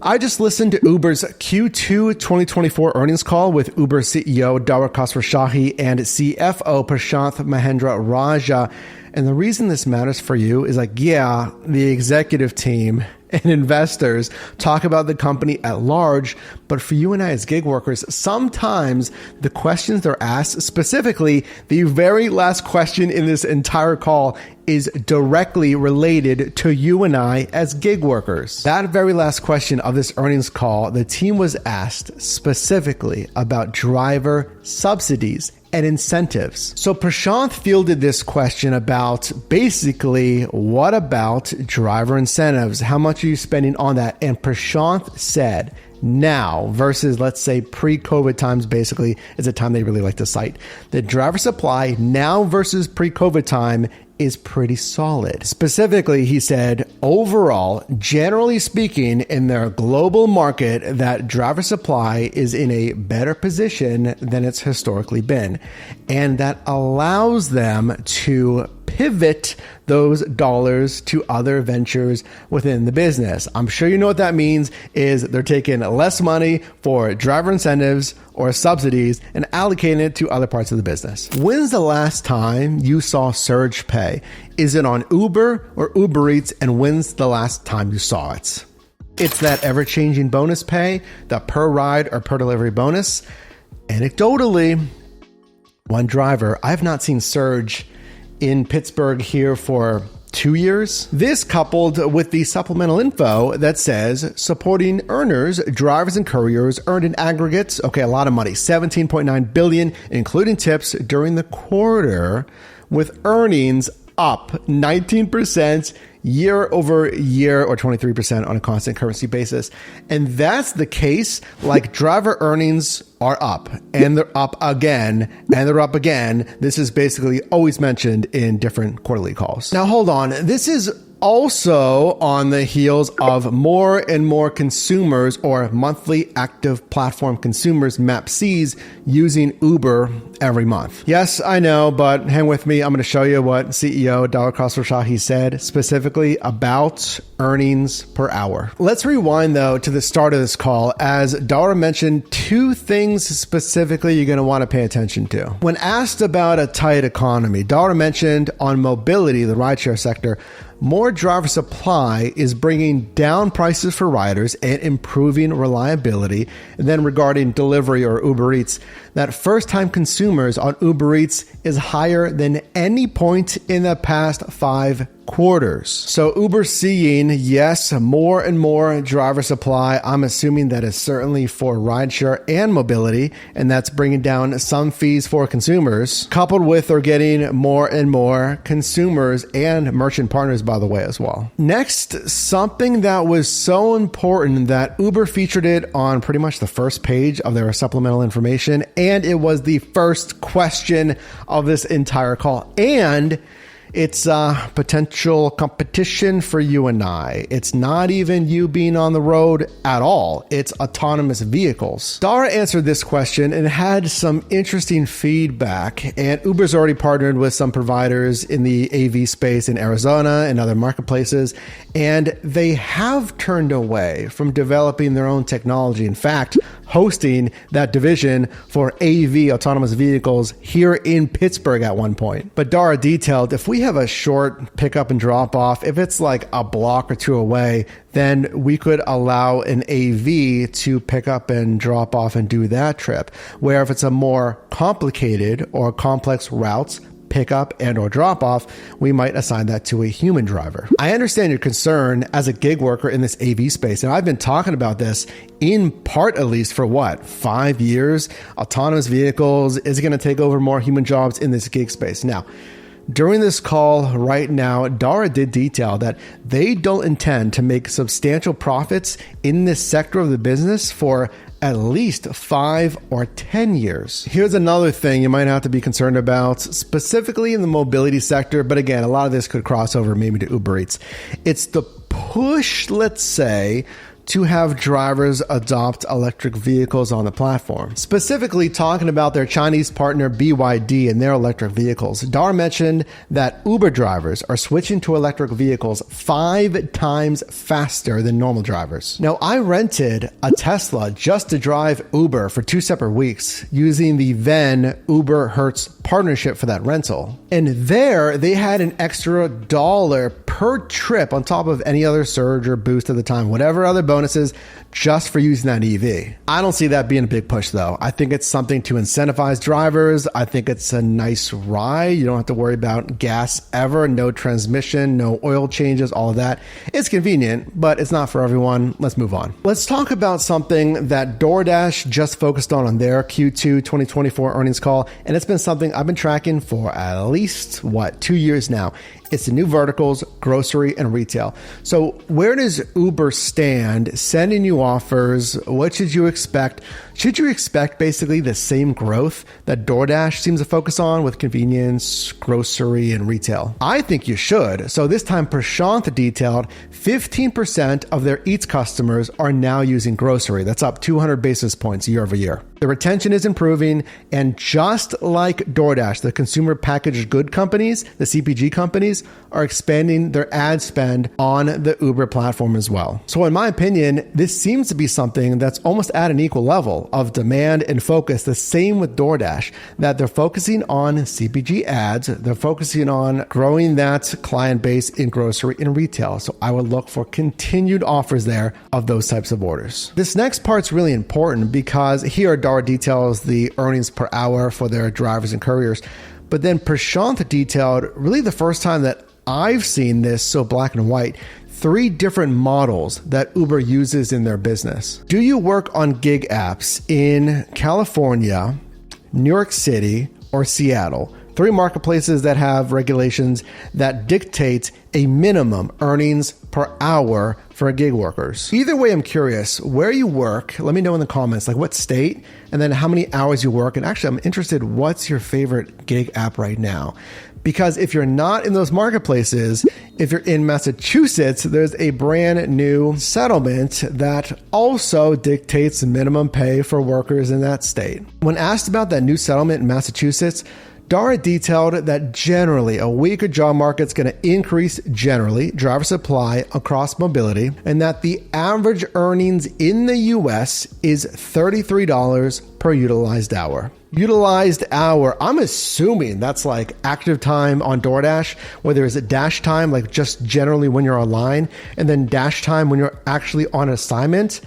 I just listened to Uber's Q2 2024 earnings call with Uber CEO Dara Khosrowshahi and CFO Prashanth Mahendra Raja. And the reason this matters for you is the executive team and investors talk about the company at large, but for you and I as gig workers, sometimes the questions they're asked, specifically the very last question in this entire call, is directly related to you and I as gig workers. That very last question of this earnings call, the team was asked specifically about driver subsidies and incentives. So Prashanth fielded this question about basically, what about driver incentives? How much are you spending on that? And Prashanth said, now versus, let's say, pre-COVID times, basically, is a time they really like to cite. The driver supply now versus pre-COVID time is pretty solid. Specifically, he said, overall, generally speaking, in their global market, that driver supply is in a better position than it's historically been. And that allows them to pivot those dollars to other ventures within the business. I'm sure you know what that means is they're taking less money for driver incentives or subsidies and allocating it to other parts of the business. When's the last time you saw surge pay? Is it on Uber or Uber Eats? And when's the last time you saw it? It's that ever-changing bonus pay, the per ride or per delivery bonus. Anecdotally, one driver, I've not seen surge in Pittsburgh here for 2 years. This coupled with the supplemental info that says supporting earners, drivers and couriers earned in aggregate, a lot of money, $17.9 billion, including tips during the quarter, with earnings up 19% year over year, or 23% on a constant currency basis. And that's the case, driver earnings are up, and they're up again, and they're up again. This is basically always mentioned in different quarterly calls. Now, hold on. This is also on the heels of more and more consumers, or monthly active platform consumers, MAPCs, using Uber every month. Yes, I know, but hang with me. I'm going to show you what CEO Dara Khosrowshahi said specifically about earnings per hour. Let's rewind, though, to the start of this call, as Dara mentioned two things specifically you're going to want to pay attention to. When asked about a tight economy, Dara mentioned on mobility, the rideshare sector, more driver supply is bringing down prices for riders and improving reliability. And then regarding delivery or Uber Eats, that first-time consumers on Uber Eats is higher than any point in the past 5 quarters. So Uber seeing, yes, more and more driver supply. I'm assuming that is certainly for rideshare and mobility, and that's bringing down some fees for consumers, coupled with they're getting more and more consumers and merchant partners, by the way, as well. Next, something that was so important that Uber featured it on pretty much the first page of their supplemental information, and it was the first question of this entire call. And it's potential competition for you and I. It's not even you being on the road at all. It's autonomous vehicles. Dara answered this question and had some interesting feedback. And Uber's already partnered with some providers in the AV space in Arizona and other marketplaces. And they have turned away from developing their own technology. In fact, hosting that division for AV, autonomous vehicles, here in Pittsburgh at one point. But Dara detailed, if we have a short pickup and drop off, if it's like a block or two away, then we could allow an AV to pick up and drop off and do that trip. Where if it's a more complicated or complex routes, pickup and or drop off, we might assign that to a human driver. I understand your concern as a gig worker in this AV space, and I've been talking about this in part, at least for 5 years. Autonomous vehicles is going to take over more human jobs in this gig space. Now, during this call right now, Dara did detail that they don't intend to make substantial profits in this sector of the business for at least 5 or 10 years. Here's another thing you might have to be concerned about, specifically in the mobility sector, but again, a lot of this could cross over maybe to Uber Eats. It's the push, let's say, to have drivers adopt electric vehicles on the platform. Specifically talking about their Chinese partner BYD and their electric vehicles, Dara mentioned that Uber drivers are switching to electric vehicles 5 times faster than normal drivers. Now, I rented a Tesla just to drive Uber for 2 separate weeks using the then Uber Hertz partnership for that rental. And there they had an extra $1 per trip on top of any other surge or boost at the time, whatever other bonuses, just for using that EV. I don't see that being a big push though. I think it's something to incentivize drivers. I think it's a nice ride. You don't have to worry about gas ever, no transmission, no oil changes, all of that. It's convenient, but it's not for everyone. Let's move on. Let's talk about something that DoorDash just focused on their Q2 2024 earnings call. And it's been something I've been tracking for at least, 2 years now. It's the new verticals, grocery and retail. So where does Uber stand sending you offers? What should you expect? Should you expect basically the same growth that DoorDash seems to focus on with convenience, grocery, and retail? I think you should. So this time, Prashanth detailed 15% of their Eats customers are now using grocery. That's up 200 basis points year over year. The retention is improving, and just like DoorDash, the consumer packaged good companies, the CPG companies, are expanding their ad spend on the Uber platform as well. So in my opinion, this seems to be something that's almost at an equal level of demand and focus. The same with DoorDash, that they're focusing on CPG ads, they're focusing on growing that client base in grocery and retail. So I would look for continued offers there of those types of orders. This next part's really important because here Dara details the earnings per hour for their drivers and couriers. But then Prashanth detailed really the first time that I've seen this so black and white, 3 different models that Uber uses in their business. Do you work on gig apps in California, New York City, or Seattle? 3 marketplaces that have regulations that dictate a minimum earnings per hour for gig workers. Either way, I'm curious where you work. Let me know in the comments, like what state, and then how many hours you work. And actually, I'm interested, what's your favorite gig app right now? Because if you're not in those marketplaces, if you're in Massachusetts, there's a brand new settlement that also dictates minimum pay for workers in that state. When asked about that new settlement in Massachusetts, Dara detailed that generally a weaker job market's going to increase generally driver supply across mobility, and that the average earnings in the US is $33 per utilized hour. Utilized hour, I'm assuming that's like active time on DoorDash, whether it's dash time, like just generally when you're online, and then dash time when you're actually on assignment.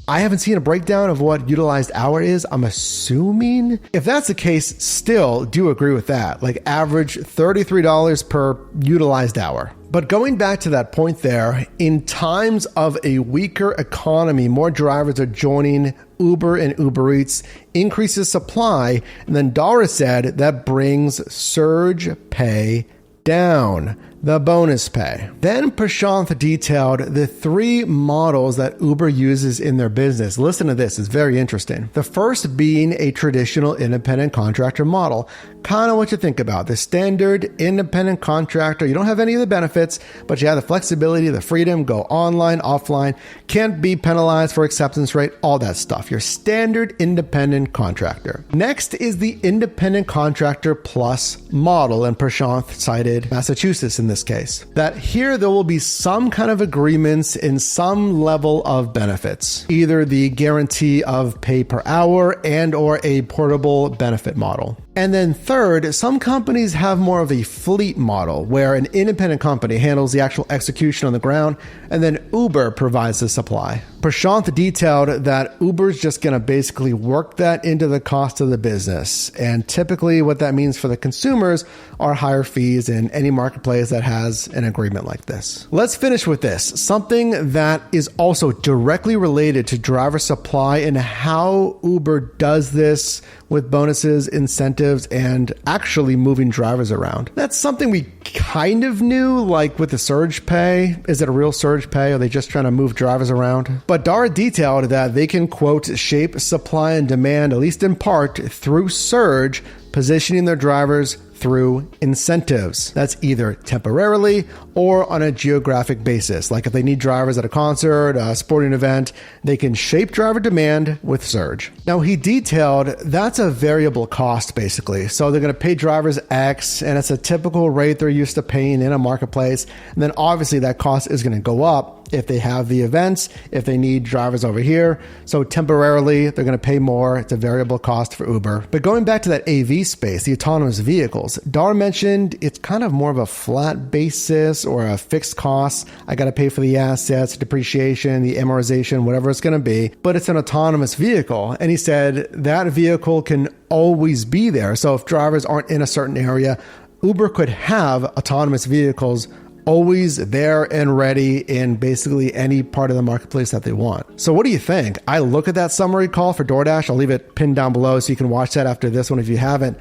I haven't seen a breakdown of what utilized hour is. I'm assuming if that's the case, still do agree with that. Like average $33 per utilized hour. But going back to that point there, in times of a weaker economy, more drivers are joining Uber and Uber Eats, increases supply. And then Dara said that brings surge pay down, the bonus pay. Then Prashanth detailed the 3 models that Uber uses in their business. Listen to this, it's very interesting. The first being a traditional independent contractor model. Kind of what you think about. The standard independent contractor, you don't have any of the benefits, but you have the flexibility, the freedom, go online, offline, can't be penalized for acceptance rate, all that stuff. Your standard independent contractor. Next is the independent contractor plus model, and Prashanth cited Massachusetts in this case. That here there will be some kind of agreements in some level of benefits, either the guarantee of pay per hour and or a portable benefit model. And then third, some companies have more of a fleet model where an independent company handles the actual execution on the ground and then Uber provides the supply. Prashanth detailed that Uber's just going to basically work that into the cost of the business. And typically what that means for the consumers are higher fees in any marketplace that has an agreement like this. Let's finish with this. Something that is also directly related to driver supply and how Uber does this with bonuses, incentives, and actually moving drivers around. That's something we kind of knew, like with the surge pay. Is it a real surge pay? Are they just trying to move drivers around? But Dara detailed that they can, quote, shape supply and demand, at least in part, through surge, positioning their drivers through incentives. That's either temporarily or on a geographic basis. Like if they need drivers at a concert, a sporting event, they can shape driver demand with Surge. Now he detailed that's a variable cost basically. So they're going to pay drivers X and it's a typical rate they're used to paying in a marketplace. And then obviously that cost is going to go up if they have the events, if they need drivers over here. So temporarily, they're going to pay more. It's a variable cost for Uber. But going back to that AV space, the autonomous vehicles, Dara mentioned it's kind of more of a flat basis or a fixed cost. I got to pay for the assets, depreciation, the amortization, whatever it's going to be. But it's an autonomous vehicle. And he said that vehicle can always be there. So if drivers aren't in a certain area, Uber could have autonomous vehicles always there and ready in basically any part of the marketplace that they want. So what do you think? I look at that summary call for DoorDash. I'll leave it pinned down below so you can watch that after this one if you haven't.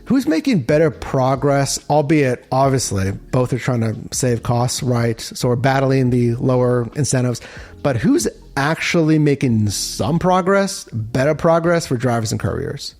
Who's making better progress, albeit obviously both are trying to save costs, right? So we're battling the lower incentives, but who's actually making some progress, better progress for drivers and couriers?